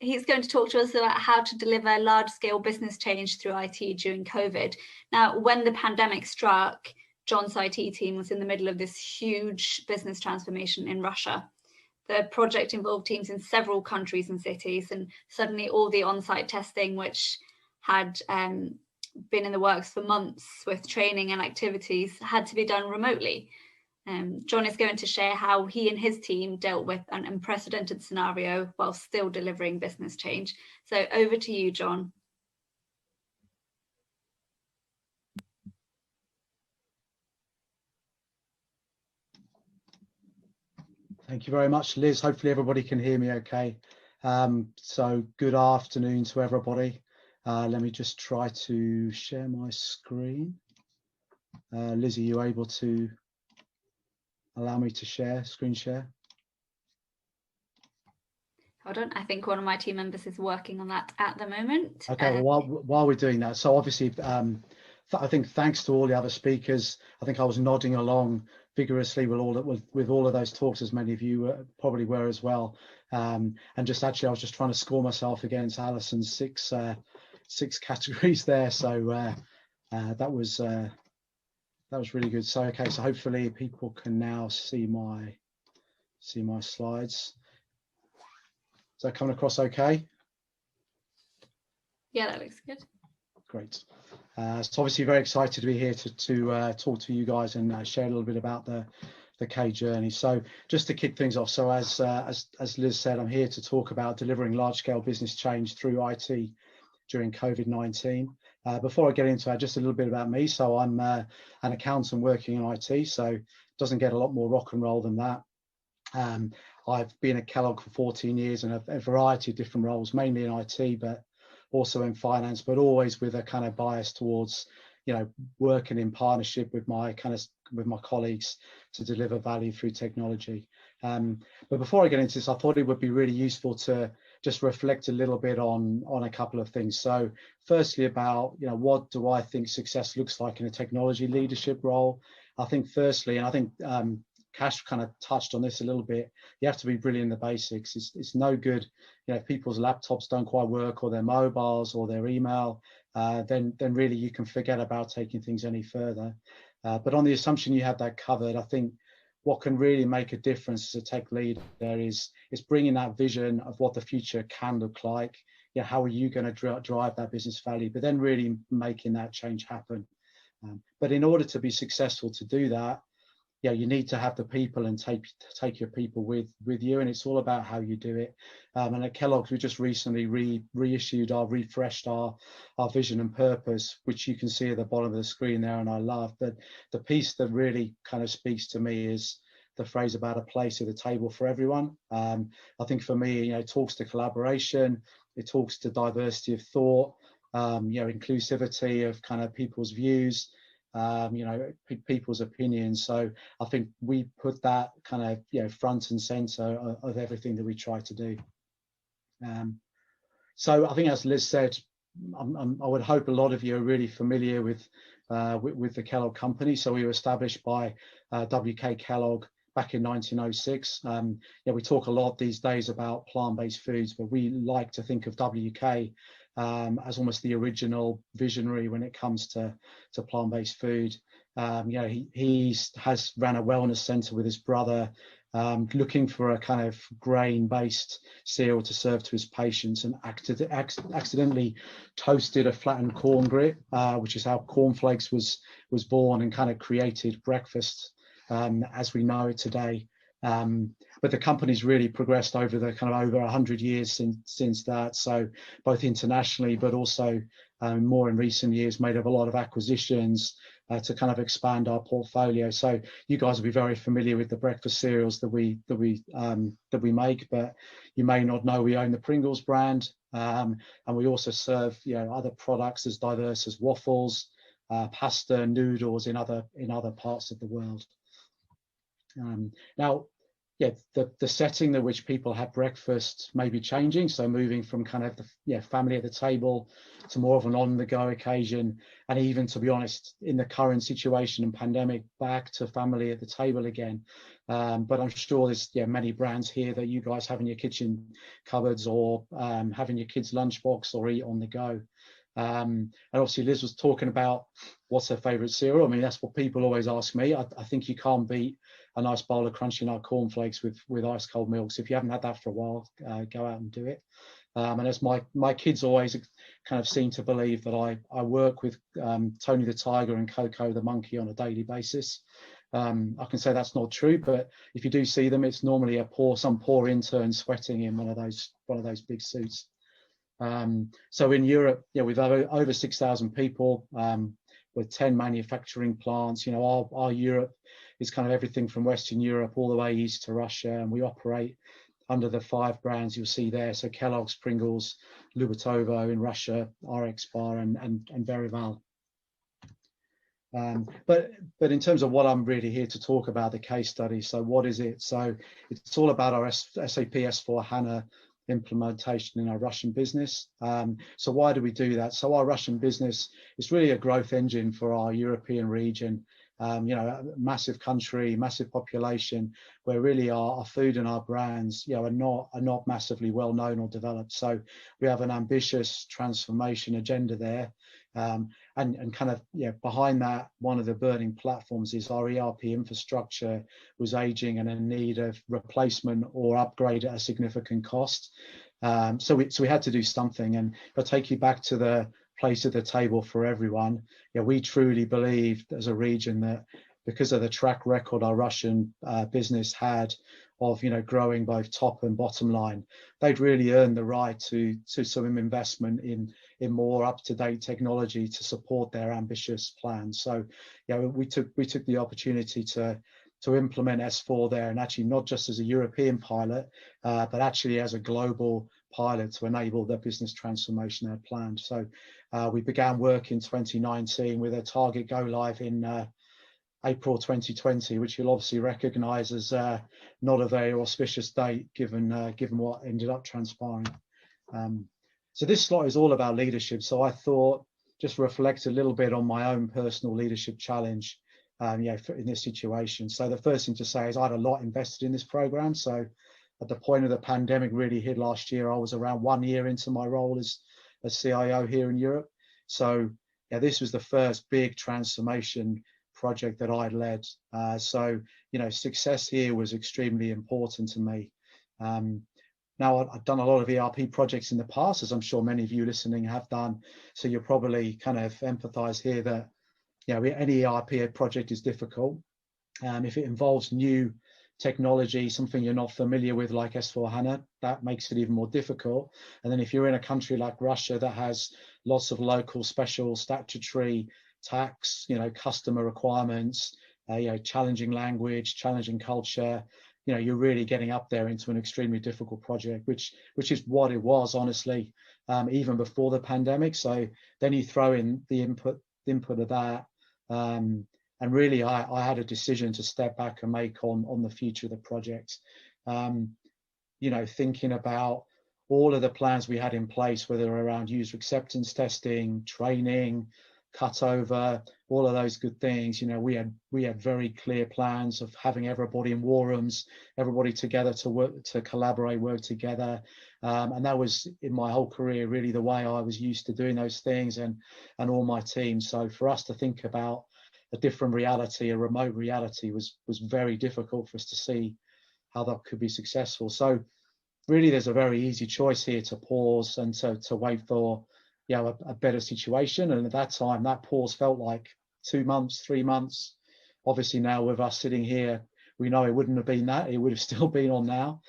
He's going to talk to us about how to deliver large-scale business change through IT during COVID. Now, when the pandemic struck, John's IT team was in the middle of this huge business transformation in Russia. The project involved teams in several countries and cities, and suddenly all the on-site testing, which had been in the works for months with training and activities, had to be done remotely. John is going to share how he and his team dealt with an unprecedented scenario while still delivering business change. So over to you, John. Thank you very much, Liz. Hopefully everybody can hear me okay. So good afternoon to everybody. Let me just try to share my screen. Liz, are you able to allow me to screen share? Hold on, I think one of my team members is working on that at the moment. Okay, well, while we're doing that, so obviously, I think thanks to all the other speakers, I think I was nodding along vigorously with all of those talks, as many of you probably were as well. And just actually, I was just trying to score myself against Alison's six categories there. So that was really good. So okay, so hopefully people can now see my slides. Is that coming across okay? Yeah, that looks good. Great. So obviously very excited to be here to talk to you guys and share a little bit about the K journey. So just to kick things off, so as Liz said, I'm here to talk about delivering large-scale business change through IT during COVID-19. Before I get into that, just a little bit about me. So I'm an accountant working in IT, so it doesn't get a lot more rock and roll than that. I've been at Kellogg for 14 years in a variety of different roles, mainly in IT, but also in finance, but always with a kind of bias towards, working in partnership with my colleagues to deliver value through technology. But before I get into this, I thought it would be really useful to just reflect a little bit on a couple of things. So firstly about, what do I think success looks like in a technology leadership role? I think firstly, and I think Cash kind of touched on this a little bit, you have to be brilliant in the basics. It's no good, if people's laptops don't quite work, or their mobiles or their email, then really you can forget about taking things any further. But on the assumption you have that covered, I think what can really make a difference as a tech leader is bringing that vision of what the future can look like. How are you going to drive that business value, but then really making that change happen. But in order to be successful to do that, you need to have the people and take your people with you, and it's all about how you do it. And at Kellogg's, we just recently refreshed our vision and purpose, which you can see at the bottom of the screen there, and I love. But the piece that really kind of speaks to me is the phrase about a place at the table for everyone. I think for me, it talks to collaboration, it talks to diversity of thought, inclusivity of kind of people's views, people's opinions. So I think we put that kind of front and center of everything that we try to do. So I think, as Liz said, I would hope a lot of you are really familiar with the Kellogg company. So we were established by WK Kellogg back in 1906. We talk a lot these days about plant-based foods, but we like to think of WK as almost the original visionary when it comes to plant-based food. He has ran a wellness center with his brother, looking for a kind of grain-based cereal to serve to his patients, and accidentally toasted a flattened corn grit, which is how cornflakes was born and kind of created breakfast as we know it today. But the company's really progressed over the kind of over 100 years since that. So both internationally, but also more in recent years, made up a lot of acquisitions to kind of expand our portfolio. So you guys will be very familiar with the breakfast cereals that we make, but you may not know we own the Pringles brand, and we also serve other products as diverse as waffles, pasta, noodles in other parts of the world. Now, the setting in which people have breakfast may be changing. So moving from kind of the family at the table to more of an on-the-go occasion, and even, to be honest, in the current situation and pandemic, back to family at the table again. But I'm sure there's many brands here that you guys have in your kitchen cupboards, or having your kids' lunchbox, or eat on the go. And obviously Liz was talking about what's her favorite cereal. I mean, that's what people always ask me. I think you can't beat a nice bowl of crunchy nut cornflakes with ice cold milk. So if you haven't had that for a while, go out and do it. And as my kids always kind of seem to believe that I work with Tony the Tiger and Coco the Monkey on a daily basis. I can say that's not true, but if you do see them, it's normally some poor intern sweating in one of those big suits. So in Europe, we've over 6,000 people with 10 manufacturing plants. Our Europe is kind of everything from Western Europe all the way east to Russia, and we operate under the 5 brands you'll see there. So Kellogg's, Pringles, Lubatovo in Russia, RX Bar, and Verival. But in terms of what I'm really here to talk about, the case study. So what is it? So it's all about our SAP S4HANA implementation in our Russian business. So why do we do that? So our Russian business is really a growth engine for our European region. A massive country, massive population, where really our food and our brands, are not massively well known or developed. So we have an ambitious transformation agenda there, and kind of behind that, one of the burning platforms is our ERP infrastructure was aging and in need of replacement or upgrade at a significant cost. So we had to do something, and if I take you back to the place at the table for everyone, we truly believed as a region that because of the track record our Russian business had of growing both top and bottom line, they'd really earned the right to some investment in more up-to-date technology to support their ambitious plans. So we took the opportunity to implement S4 there, and actually not just as a European pilot, but actually as a global pilot to enable the business transformation they had planned. So we began work in 2019 with a target go live in April 2020, which you'll obviously recognise as not a very auspicious date given what ended up transpiring. So this slide is all about leadership. So I thought just reflect a little bit on my own personal leadership challenge in this situation. So the first thing to say is I had a lot invested in this program. So at the point of the pandemic really hit last year, I was around 1 year into my role as CIO here in Europe. So this was the first big transformation project that I'd led. So success here was extremely important to me. Now, I've done a lot of ERP projects in the past, as I'm sure many of you listening have done. So you'll probably kind of empathize here that any ERP project is difficult. If it involves new technology, something you're not familiar with, like S4HANA, that makes it even more difficult. And then if you're in a country like Russia that has lots of local special statutory tax, customer requirements, challenging language, challenging culture, you're really getting up there into an extremely difficult project, which is what it was, honestly, even before the pandemic. So then you throw in the input of that, and really I had a decision to step back and make on the future of the project. Thinking about all of the plans we had in place, whether around user acceptance testing, training, cutover, all of those good things. We had very clear plans of having everybody in war rooms, everybody together to work, to collaborate, work together, and that was in my whole career really the way I was used to doing those things, and all my teams. So for us to think about a different reality, a remote reality, was very difficult for us to see how that could be successful. So really there's a very easy choice here to pause and to wait for a better situation. And at that time, that pause felt like 2 months, 3 months. Obviously now with us sitting here, we know it wouldn't have been that, it would have still been on now.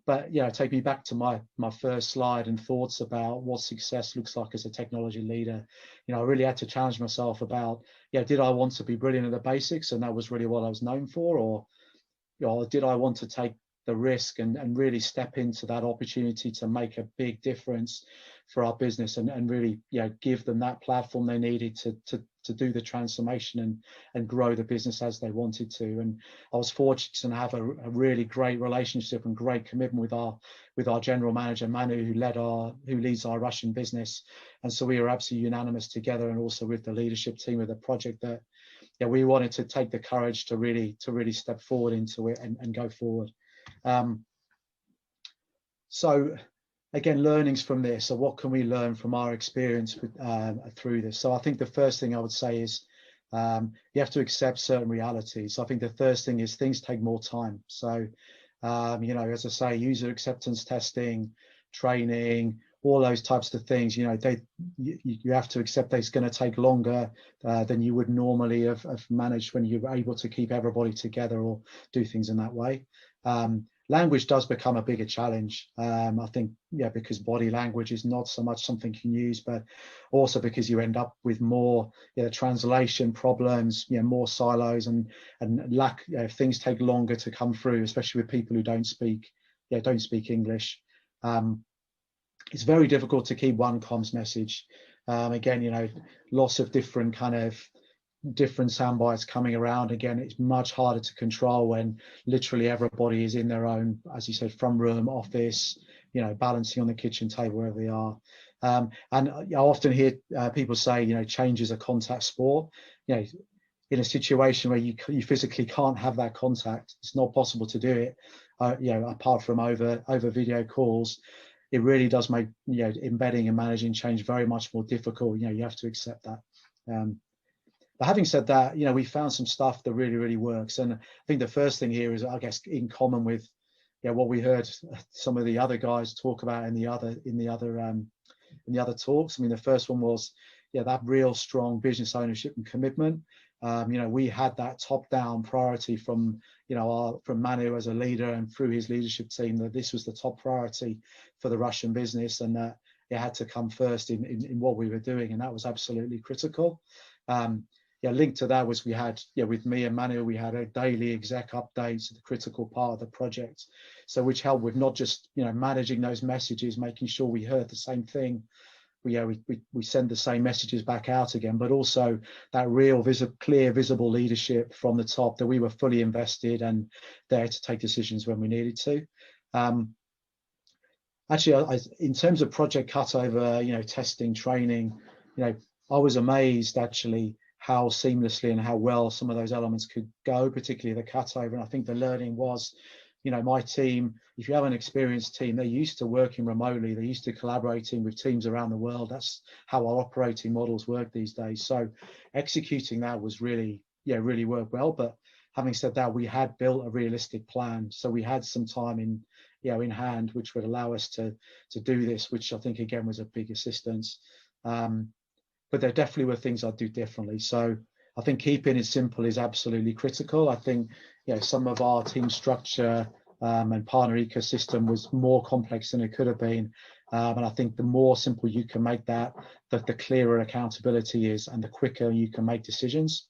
But take me back to my first slide and thoughts about what success looks like as a technology leader. I really had to challenge myself about, did I want to be brilliant at the basics, and that was really what I was known for, or did I want to take the risk and really step into that opportunity to make a big difference for our business, and really give them that platform they needed do the transformation and grow the business as they wanted to. And I was fortunate to have a really great relationship and great commitment with our general manager Manu, who leads our Russian business. And so we were absolutely unanimous together, and also with the leadership team of the project, that we wanted to take the courage to really step forward into it and go forward. So again, learnings from this. So what can we learn from our experience through this? So I think the first thing I would say is you have to accept certain realities. So I think the first thing is things take more time. So, as I say, user acceptance testing, training, all those types of things, you have to accept that it's going to take longer than you would normally have managed when you're able to keep everybody together or do things in that way. Language does become a bigger challenge, I think, because body language is not so much something you can use, but also because you end up with more translation problems, more silos and lack. Things take longer to come through, especially with people who don't speak English. It's very difficult to keep one comms message. Again, lots of different sound bites coming around. Again, it's much harder to control when literally everybody is in their own, as you said, front room, office, balancing on the kitchen table, wherever they are. And I often hear people say, change is a contact sport. In a situation where you physically can't have that contact, it's not possible to do it, apart from over video calls. It really does make embedding and managing change very much more difficult. You have to accept that. But having said that, we found some stuff that really, really works. And I think the first thing here is, I guess, in common with what we heard some of the other guys talk about in the other talks. I mean, the first one was that real strong business ownership and commitment. We had that top-down priority from Manu as a leader and through his leadership team, that this was the top priority for the Russian business, and that it had to come first in what we were doing, and that was absolutely critical. Linked to that was we had, with me and Manu, we had a daily exec updates, the critical part of the project. So which helped with not just, managing those messages, making sure we heard the same thing. We send the same messages back out again, but also that real clear, visible leadership from the top, that we were fully invested and there to take decisions when we needed to. Actually, in terms of project cutover, testing, training, I was amazed actually how seamlessly and how well some of those elements could go, particularly the cutover. And I think the learning was, my team, if you have an experienced team, they're used to working remotely, they're used to collaborating with teams around the world. That's how our operating models work these days. So executing that was really worked well. But having said that, we had built a realistic plan. So we had some time in hand, which would allow us to do this, which I think, again, was a big assistance. But there definitely were things I'd do differently. So I think keeping it simple is absolutely critical. I think, some of our team structure and partner ecosystem was more complex than it could have been. And I think the more simple you can make that, the clearer accountability is and the quicker you can make decisions.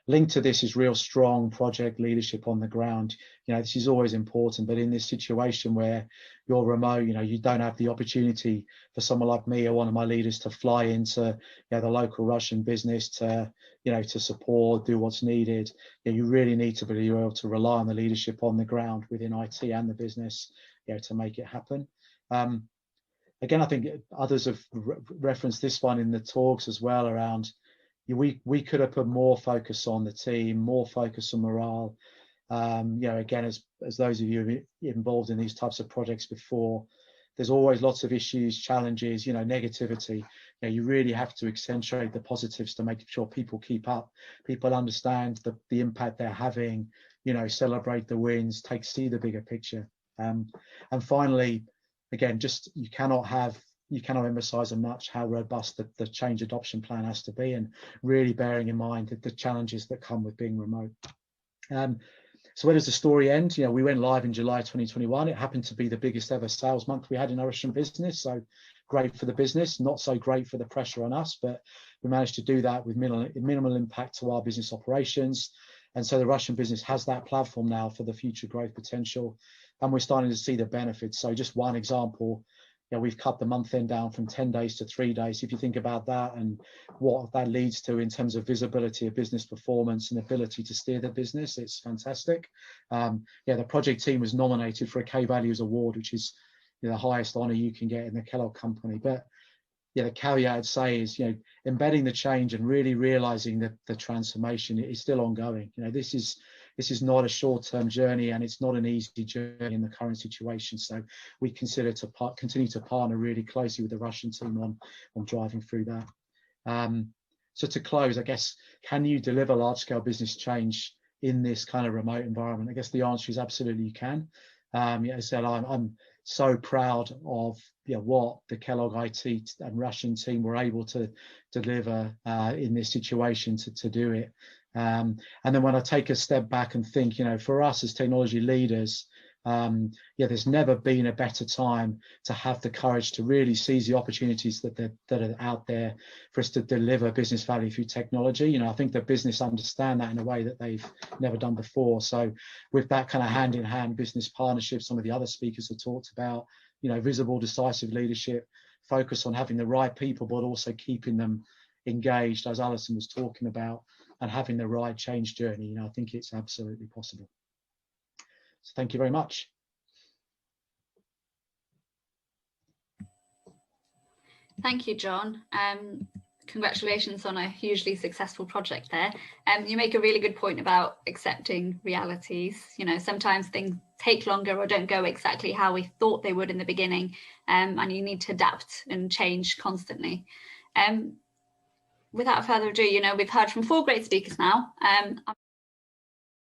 Linked to this is real strong project leadership on the ground. This is always important, but in this situation where you're remote, you don't have the opportunity for someone like me or one of my leaders to fly into the local Russian business to support, do what's needed. You really need to be able to rely on the leadership on the ground within IT and the business, to make it happen. Again, I think others have referenced this one in the talks as well around. We could have put more focus on the team, more focus on morale. Again, as those of you involved in these types of projects before, there's always lots of issues, challenges, negativity. You really have to accentuate the positives to make sure people keep up, people understand the impact they're having, celebrate the wins, see the bigger picture. And finally, again, you cannot emphasize enough how robust the change adoption plan has to be, and really bearing in mind the challenges that come with being remote. So where does the story end? We went live in July 2021. It happened to be the biggest ever sales month we had in our Russian business. So great for the business, not so great for the pressure on us, but we managed to do that with minimal impact to our business operations. And so the Russian business has that platform now for the future growth potential, and we're starting to see the benefits. So just one example, we've cut the month end down from 10 days to 3 days. If you think about that and what that leads to in terms of visibility of business performance and ability to steer the business, it's fantastic. The project team was nominated for a K-Values Award, which is the highest honour you can get in the Kellogg company. But the caveat I'd say is, embedding the change and really realising that the transformation is still ongoing. This is not a short-term journey, and it's not an easy journey in the current situation. So we consider to continue to partner really closely with the Russian team on driving through that. So to close, I guess, can you deliver large-scale business change in this kind of remote environment? I guess the answer is absolutely you can. As I said, I'm so proud of what the Kellogg IT and Russian team were able to deliver in this situation to do it. And then when I take a step back and think, for us as technology leaders, there's never been a better time to have the courage to really seize the opportunities that are out there for us to deliver business value through technology. I think the business understand that in a way that they've never done before. So with that kind of hand-in-hand business partnership, some of the other speakers have talked about, visible, decisive leadership, focus on having the right people, but also keeping them engaged, as Alison was talking about, and having the right change journey. I think it's absolutely possible. So thank you very much. Thank you, John. Congratulations on a hugely successful project there. You make a really good point about accepting realities. Sometimes things take longer or don't go exactly how we thought they would in the beginning, and you need to adapt and change constantly. Without further ado, we've heard from 4 great speakers now.